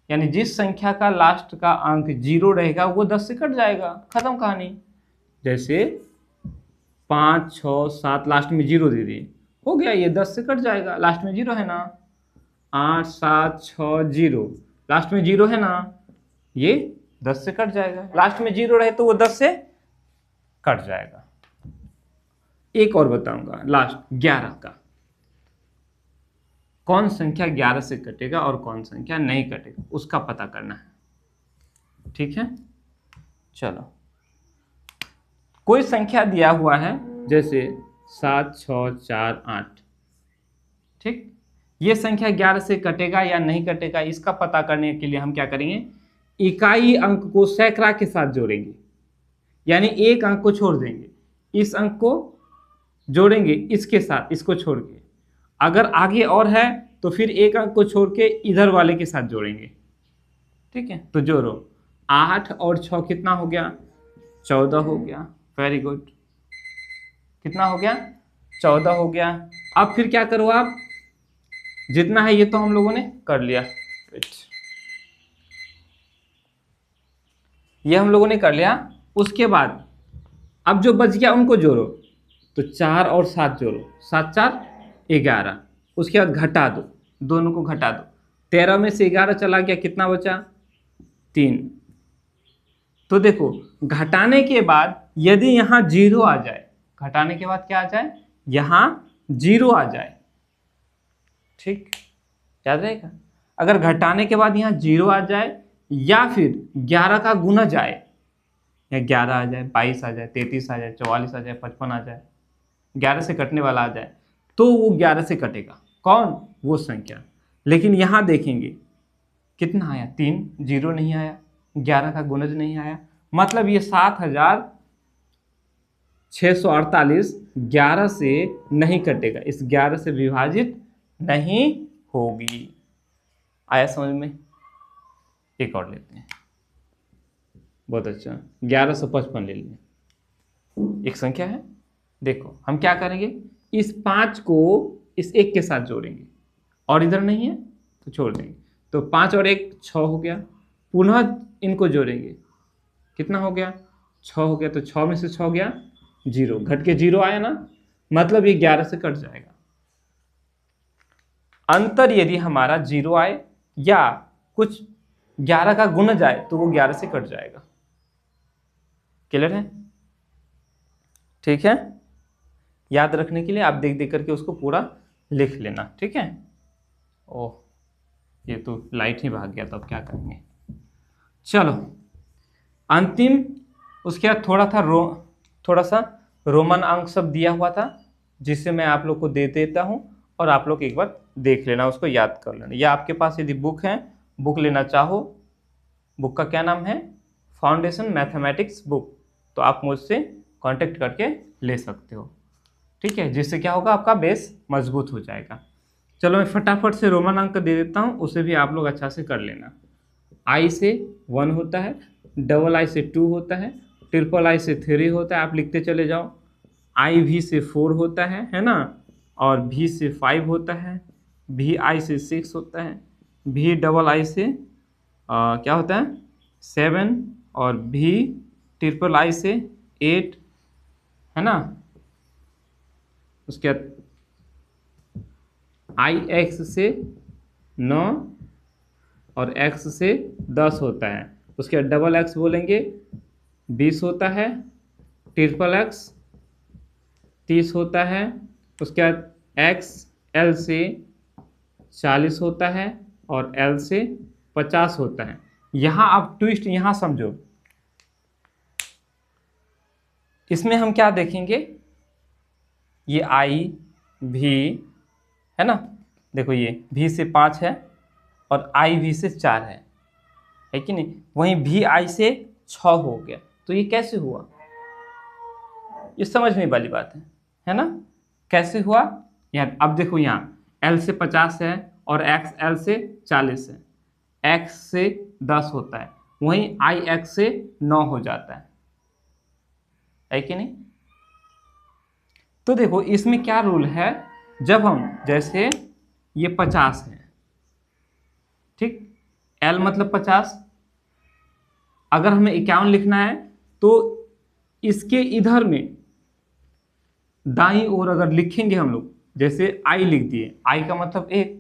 यानी जिस संख्या का लास्ट का अंक 0 रहेगा वो 10 से कट जाएगा, खत्म कहानी। जैसे 5, 6, 7 लास्ट में 0 दे दिए, हो गया, ये 10 से कट जाएगा, लास्ट में 0 है ना। 8, 7, 6, 0 लास्ट में 0 है ना, ये 10 से कट जाएगा, लास्ट में 0 रहे तो वो 10 से कट जाएगा। एक और बताऊंगा लास्ट 11 का, कौन संख्या 11 से कटेगा और कौन संख्या नहीं कटेगा उसका पता करना है, ठीक है। चलो, कोई संख्या दिया हुआ है जैसे 7, 6, 4, 8, ठीक, ये संख्या 11 से कटेगा या नहीं कटेगा इसका पता करने के लिए हम क्या करेंगे, इकाई अंक को सैकड़ा के साथ जोड़ेंगे, यानी एक अंक को छोड़ देंगे, इस अंक को जोड़ेंगे इसके साथ, इसको छोड़ के, अगर आगे और है तो फिर एक अंक को छोड़ के इधर वाले के साथ जोड़ेंगे, ठीक है। तो जोड़ो, 8 और 6 कितना हो गया, 14 हो गया, वेरी गुड, कितना हो गया, 14 हो गया। अब फिर क्या करो आप, जितना है ये तो हम लोगों ने कर लिया, ये हम लोगों ने कर लिया, उसके बाद अब जो बच गया उनको जोड़ो, तो 4 और 7 जोड़ो, 7, 4, 11, उसके बाद घटा दो, दोनों को घटा दो, 13 में से 11 चला गया, कितना बचा, 3। तो देखो घटाने के बाद यदि यहाँ 0 आ जाए, घटाने के बाद क्या आ जाए, यहाँ 0 आ जाए, ठीक, याद रहेगा। अगर घटाने के बाद यहाँ 0 आ जाए या फिर 11 का गुना जाए, या 11 आ जाए, 22 आ जाए, 33 आ जाए, 44 आ जाए, 55 आ जाए, 11 से कटने वाला आ जाए, तो वो 11 से कटेगा, कौन, वो संख्या। लेकिन यहाँ देखेंगे कितना आया, 3, 0 नहीं आया, 11 का गुणज नहीं आया, मतलब ये 7648 11 से नहीं कटेगा, इस 11 से विभाजित नहीं होगी। आया समझ में। एक और लेते हैं, बहुत अच्छा, 1155 ले लें, एक संख्या है। देखो हम क्या करेंगे, इस 5 को इस 1 के साथ जोड़ेंगे, और इधर नहीं है तो छोड़ देंगे, तो 5 और 1 6 हो गया, पुनः इनको जोड़ेंगे, कितना हो गया, 6 हो गया, तो 6 में से 6 गया 0, घट के 0 आया ना, मतलब ये 11 से कट जाएगा। अंतर यदि हमारा 0 आए या कुछ 11 का गुण जाए तो वो 11 से कट जाएगा। क्लियर है, ठीक है। याद रखने के लिए आप देख देख करके उसको पूरा लिख लेना, ठीक है। ओह, ये तो लाइट ही भाग गया, तो अब क्या करेंगे। चलो अंतिम, उसके बाद थोड़ा सा रोमन अंक सब दिया हुआ था, जिससे मैं आप लोग को दे देता हूं, और आप लोग एक बार देख लेना, उसको याद कर लेना। या आपके पास यदि बुक है, बुक लेना चाहो, बुक का क्या नाम है, फाउंडेशन मैथमेटिक्स बुक, तो आप मुझसे कांटेक्ट करके ले सकते हो, ठीक है, जिससे क्या होगा, आपका बेस मजबूत हो जाएगा। चलो मैं फटाफट से रोमन अंक दे देता हूँ, उसे भी आप लोग अच्छा से कर लेना। आई से 1 होता है, डबल आई से 2 होता है, ट्रिपल आई से 3 होता है, आप लिखते चले जाओ। आई भी से 4 होता है ना, और भी से 5 होता है, भी आई से 6 होता है, भी डबल आई से क्या होता है 7, और भी ट्रिपल आई से 8 है ना। उसके बाद आई एक्स से 9 और एक्स से 10 होता है। उसके बाद डबल एक्स बोलेंगे 20 होता है, ट्रिपल एक्स 30 होता है। उसके बाद एक्स एल से 40 होता है और एल से 50 होता है। यहाँ आप ट्विस्ट यहाँ समझो, इसमें हम क्या देखेंगे, ये आई भी है ना, देखो ये भी से 5 है और आई भी से 4 है कि नहीं। वहीं भी आई से 6 हो गया, तो ये कैसे हुआ, ये समझने वाली बात है ना, कैसे हुआ। यहाँ अब देखो, यहाँ एल से 50 है और एक्स एल से 40 है, एक्स से 10 होता है, वहीं आई एक्स से 9 हो जाता है कि नहीं। तो देखो इसमें क्या रूल है, जब हम जैसे ये 50 है, ठीक, L मतलब 50, अगर हमें 51 लिखना है तो इसके इधर में दाईं ओर अगर लिखेंगे हम लोग, जैसे I लिख दिए, I का मतलब 1,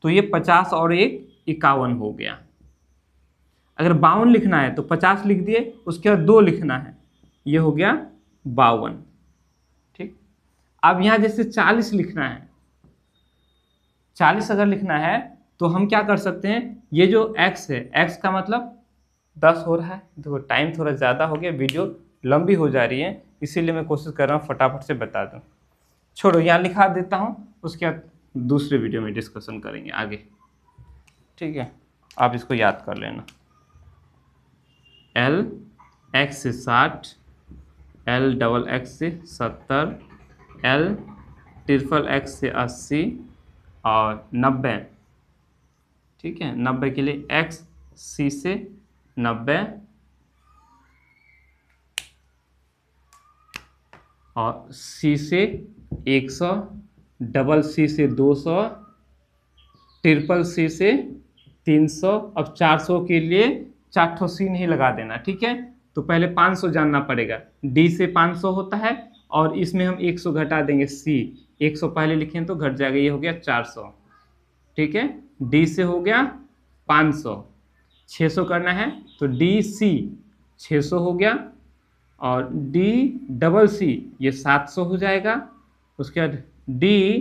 तो ये 50 और 1 51 हो गया। अगर 52 लिखना है तो 50 लिख दिए, उसके बाद 2 लिखना है, ये हो गया 52, ठीक। अब यहाँ जैसे 40 लिखना है, 40 अगर लिखना है तो हम क्या कर सकते हैं, ये जो x है, x का मतलब 10 हो रहा है। देखो टाइम थोड़ा ज़्यादा हो गया, वीडियो लंबी हो जा रही है, इसीलिए मैं कोशिश कर रहा हूँ फटाफट से बता दूँ। छोड़ो, यहाँ लिखा देता हूँ, उसके बाद दूसरे वीडियो में डिस्कशन करेंगे आगे, ठीक है। आप इसको याद कर लेना। L x से 60, L डबल x से 70, L ट्रिपल x से 80 और 90, ठीक है। 90 के लिए x c से 90 और c से 100, डबल c से 200, ट्रिपल c से 300। अब 400 के लिए 4 ठो सी नहीं लगा देना, ठीक है। तो पहले 500 जानना पड़ेगा, d से 500 होता है और इसमें हम 100 घटा देंगे, c 100 पहले लिखें तो घट जाएगा, ये हो गया 400, ठीक है। d से हो गया 500, 600 करना है तो डी सी 600 हो गया और डी डबल सी ये 700 हो जाएगा। उसके बाद डी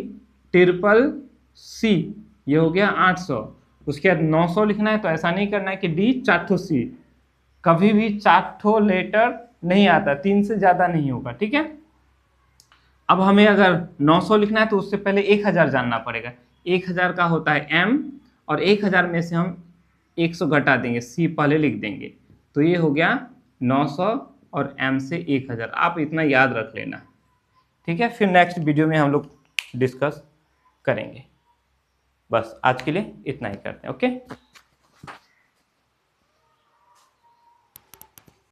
ट्रिपल सी ये हो गया 800। उसके बाद 900 लिखना है तो ऐसा नहीं करना है कि डी 4 ठो सी, कभी भी 4 ठो लेटर नहीं आता, 3 से ज़्यादा नहीं होगा, ठीक है। अब हमें अगर 900 लिखना है तो उससे पहले 1000 जानना पड़ेगा। 1000 का होता है m और 1000 में से हम 100 घटा देंगे, c पहले लिख देंगे, तो ये हो गया 900 और m से 1000। आप इतना याद रख लेना, ठीक है। फिर नेक्स्ट वीडियो में हम लोग डिस्कस करेंगे। बस आज के लिए इतना ही करते हैं, ओके।